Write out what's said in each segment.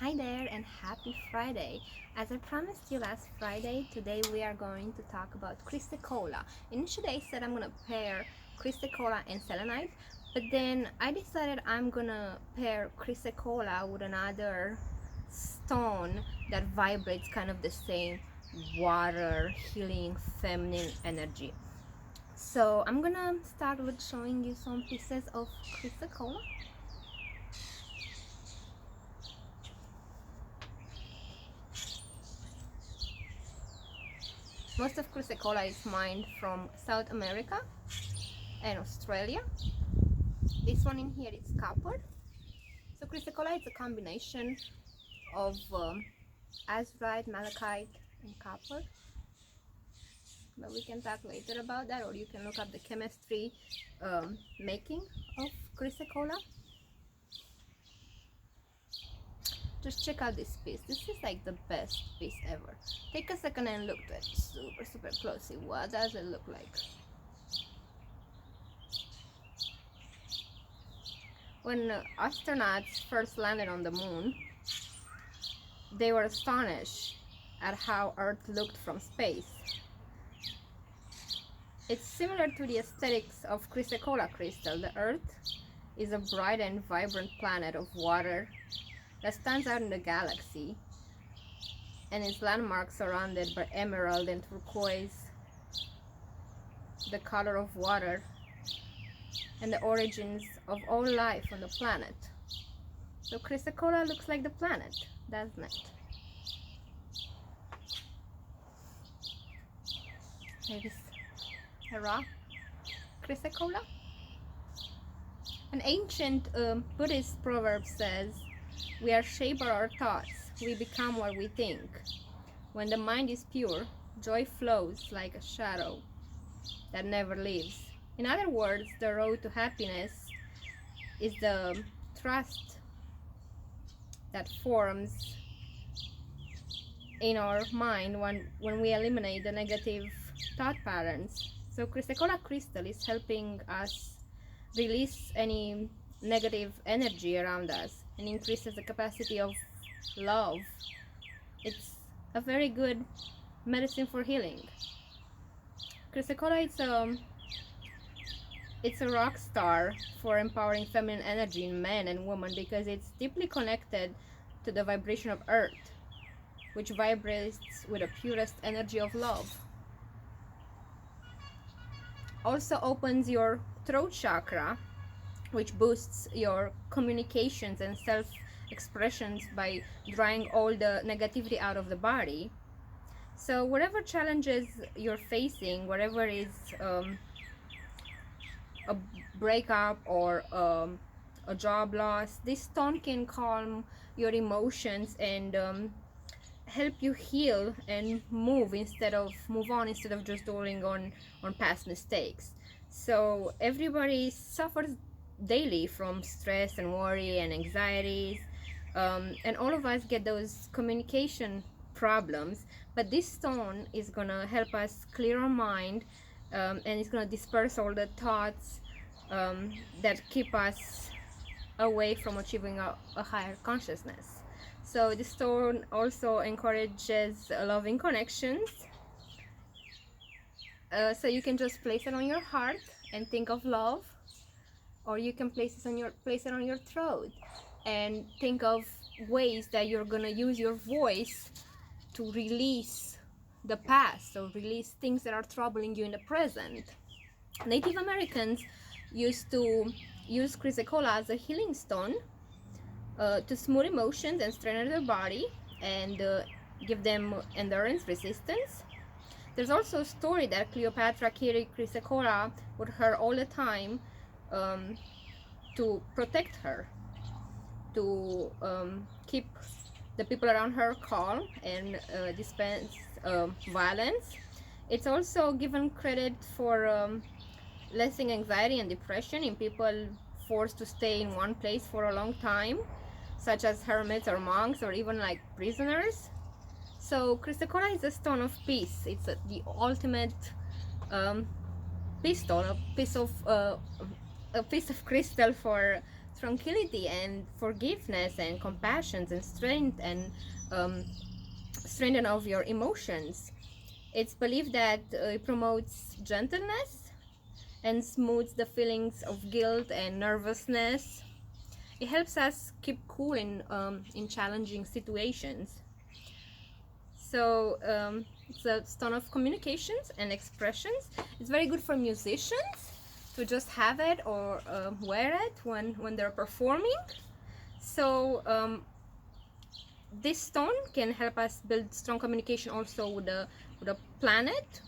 Hi there and happy Friday. As I promised you last Friday, today we are going to talk about Chrysocolla. Initially I said I'm going to pair Chrysocolla and selenite, but then I decided I'm going to pair Chrysocolla with another stone that vibrates kind of the same water, healing, feminine energy. So I'm going to start with showing you some pieces of Chrysocolla. Most of Chrysocolla is mined from South America and Australia. This one in here is copper. So Chrysocolla is a combination of azurite, malachite, and copper. But we can talk later about that, or you can look up the chemistry making of Chrysocolla. Just check out this piece. This is like the best piece ever. Take a second and look at it super closely. What does it look like? When astronauts first landed on the moon, they were astonished at how Earth looked from space. It's similar to the aesthetics of Chrysocolla crystal. The Earth is a bright and vibrant planet of water that stands out in the galaxy, and its landmarks surrounded by emerald and turquoise, the color of water, and the origins of all life on the planet. So Chrysocolla looks like the planet, doesn't it? There is a rock, Chrysocolla. An ancient Buddhist proverb says, "We are shaped by our thoughts, we become what we think. When the mind is pure, joy flows like a shadow that never leaves." In other words, the road to happiness is the trust that forms in our mind when we eliminate the negative thought patterns. So Chrysocolla crystal is helping us release any negative energy around us and increases the capacity of love. It's a very good medicine for healing. Chrysocolla it's a rock star for empowering feminine energy in men and women because it's deeply connected to the vibration of Earth, which vibrates with the purest energy of love. Also opens your throat chakra, which boosts your communications and self-expressions by drawing all the negativity out of the body. So whatever challenges you're facing, whatever is a breakup or a job loss, this stone can calm your emotions and help you heal and move on instead of just dwelling on past mistakes. So everybody suffers daily from stress and worry and anxieties, and all of us get those communication problems, but this stone is gonna help us clear our mind, and it's gonna disperse all the thoughts that keep us away from achieving a higher consciousness. So this stone also encourages loving connections. So you can just place it on your heart and think of love, or you can place it on your throat and think of ways that you're gonna use your voice to release the past or release things that are troubling you in the present. Native Americans used to use Chrysocolla as a healing stone to smooth emotions and strengthen their body and give them endurance, resistance. There's also a story that Cleopatra carried Chrysocolla with her all the time to protect her, to keep the people around her calm and dispense violence. It's also given credit for lessening anxiety and depression in people forced to stay in one place for a long time, such as hermits or monks or even like prisoners. So Chrysocolla is a stone of peace. It's the ultimate pistol, a piece of crystal for tranquility and forgiveness and compassion and strength and strengthening of your emotions. It's believed that it promotes gentleness and smooths the feelings of guilt and nervousness. It helps us keep cool in challenging situations. So it's a stone of communications and expressions. It's very good for musicians to just have it or wear it when they're performing. So this stone can help us build strong communication also with the planet.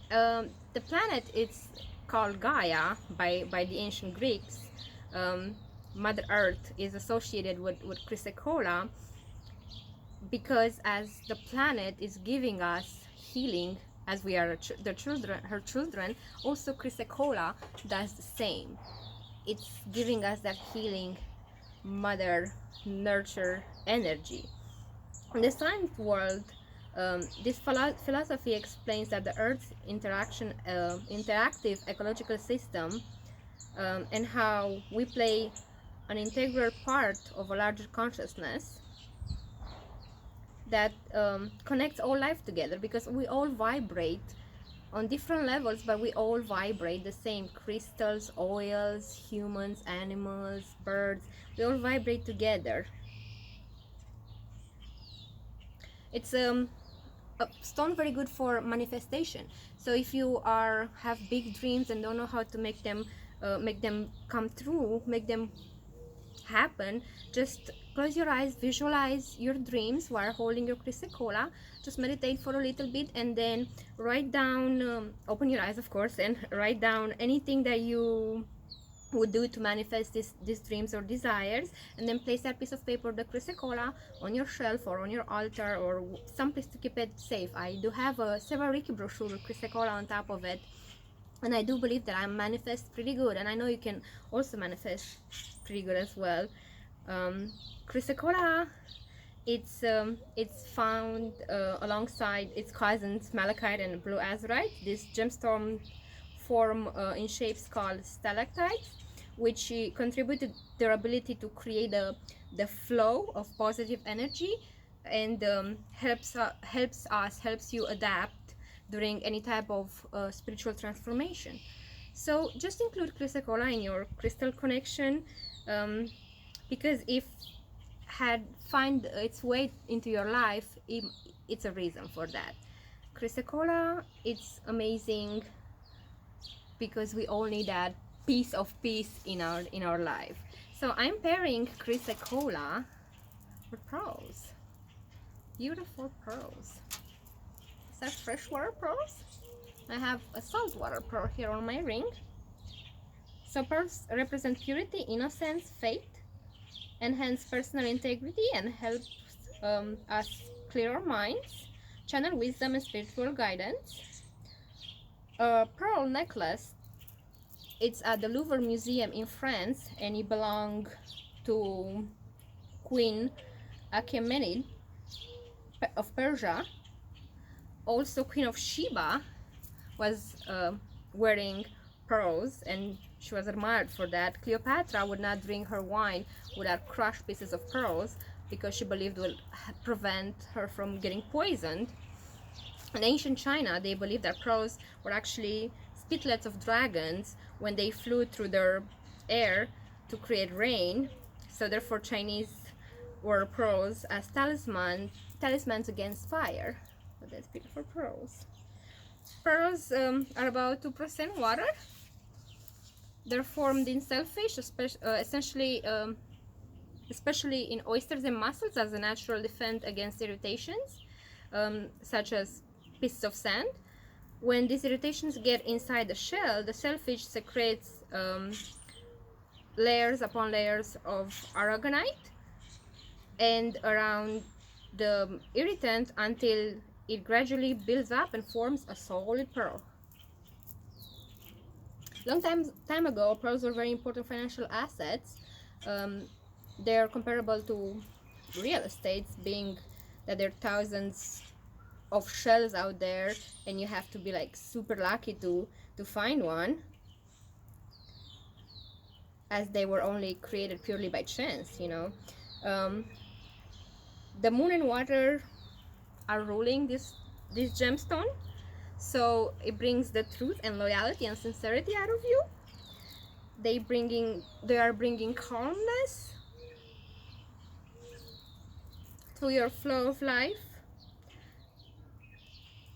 The planet is called Gaia by the ancient Greeks. Mother Earth is associated with Chrysocolla because as the planet is giving us healing, as we are her children, also Chrysocolla does the same. It's giving us that healing mother nurture energy. In the science world, this philosophy explains that the Earth's interactive ecological system and how we play an integral part of a larger consciousness that connects all life together, because we all vibrate on different levels, but we all vibrate the same. Crystals, oils, humans, animals, birds, we all vibrate together. It's a stone very good for manifestation. So if you have big dreams and don't know how to make them come true, make them happen, just close your eyes, visualize your dreams while holding your Chrysocolla, just meditate for a little bit, and then write down, open your eyes of course, and write down anything that you would do to manifest these dreams or desires, and then place that piece of paper, the Chrysocolla, on your shelf or on your altar or someplace to keep it safe. I do have a Seva Reiki brochure with Chrysocolla on top of it, and I do believe that I manifest pretty good, and I know you can also manifest pretty good as well. Chrysocolla, it's found alongside its cousins malachite and blue azurite. This gemstone form in shapes called stalactites, which contribute to their ability to create the flow of positive energy, and helps you adapt during any type of spiritual transformation. So just include Chrysocolla in your crystal connection, because if find its way into your life, it's a reason for that. Chrysocolla, it's amazing because we all need that piece of peace in our life. So I'm pairing Chrysocolla with pearls, beautiful pearls. Is that freshwater pearls? I have a saltwater pearl here on my ring. So pearls represent purity, innocence, faith, enhance personal integrity, and help us clear our minds, channel wisdom and spiritual guidance. A pearl necklace, it's at the Louvre Museum in France, and it belonged to Queen Achaemenid of Persia. Also Queen of Sheba was wearing pearls, and she was admired for that. Cleopatra would not drink her wine without crushed pieces of pearls because she believed it would prevent her from getting poisoned. In ancient China, they believed that pearls were actually spitlets of dragons when they flew through their air to create rain. So therefore Chinese wore pearls as talismans against fire. But that's beautiful pearls. Pearls are about 2% water. They're formed in shellfish, especially in oysters and mussels, as a natural defense against irritations, such as pieces of sand. When these irritations get inside the shell, the shellfish secretes layers upon layers of aragonite and around the irritant until it gradually builds up and forms a solid pearl. Long time ago, pearls were very important financial assets. They're comparable to real estates, being that there are thousands of shells out there, and you have to be like super lucky to find one. as they were only created purely by chance, you know. The moon and water are ruling this gemstone, so it brings the truth and loyalty and sincerity out of you. They are bringing calmness to your flow of life.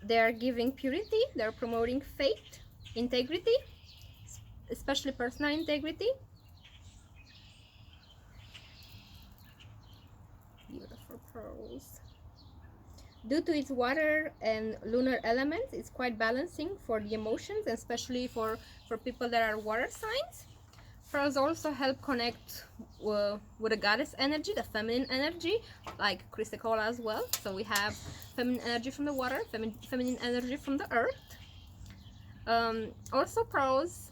They are giving purity. They are promoting faith, integrity, especially personal integrity. Beautiful pearls. Due to its water and lunar elements, it's quite balancing for the emotions, especially for people that are water signs. Pearls also help connect with the goddess energy, the feminine energy, like Chrysocolla as well. So we have feminine energy from the water, feminine energy from the earth. Also, pearls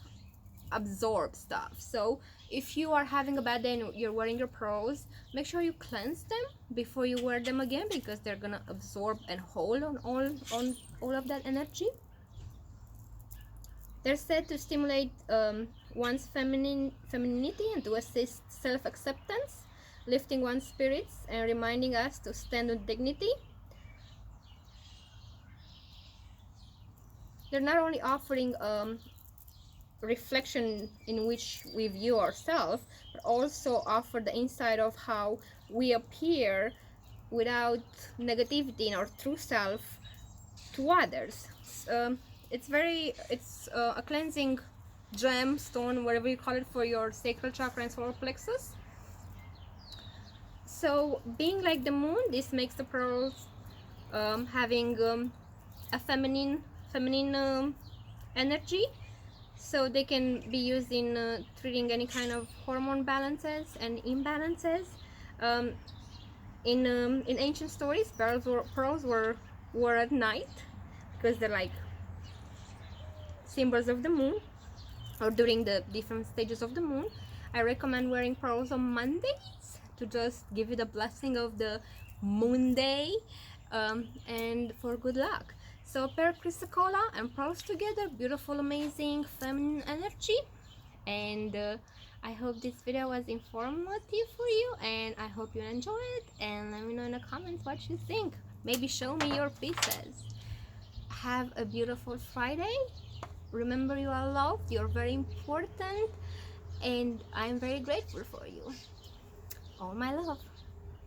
absorb stuff. So if you are having a bad day and you're wearing your pearls, make sure you cleanse them before you wear them again, because they're gonna absorb and hold on all of that energy. They're said to stimulate one's femininity and to assist self-acceptance, lifting one's spirits and reminding us to stand with dignity. They're not only offering reflection in which we view ourselves, but also offer the insight of how we appear without negativity in our true self to others. It's a cleansing gemstone, whatever you call it, for your sacral chakra and solar plexus. So being like the moon, this makes the pearls having a feminine energy, so they can be used in treating any kind of hormone balances and imbalances. In ancient stories, pearls were at night, because they're like symbols of the moon, or during the different stages of the moon. I recommend wearing pearls on Mondays to just give you the blessing of the moon day, and for good luck. So pair Chrysocolla and pearls together, beautiful, amazing feminine energy. And I hope this video was informative for you, and I hope you enjoy it, and let me know in the comments what you think. Maybe show me your pieces. Have a beautiful Friday. Remember, you are loved, you're very important, and I'm very grateful for you. All my love.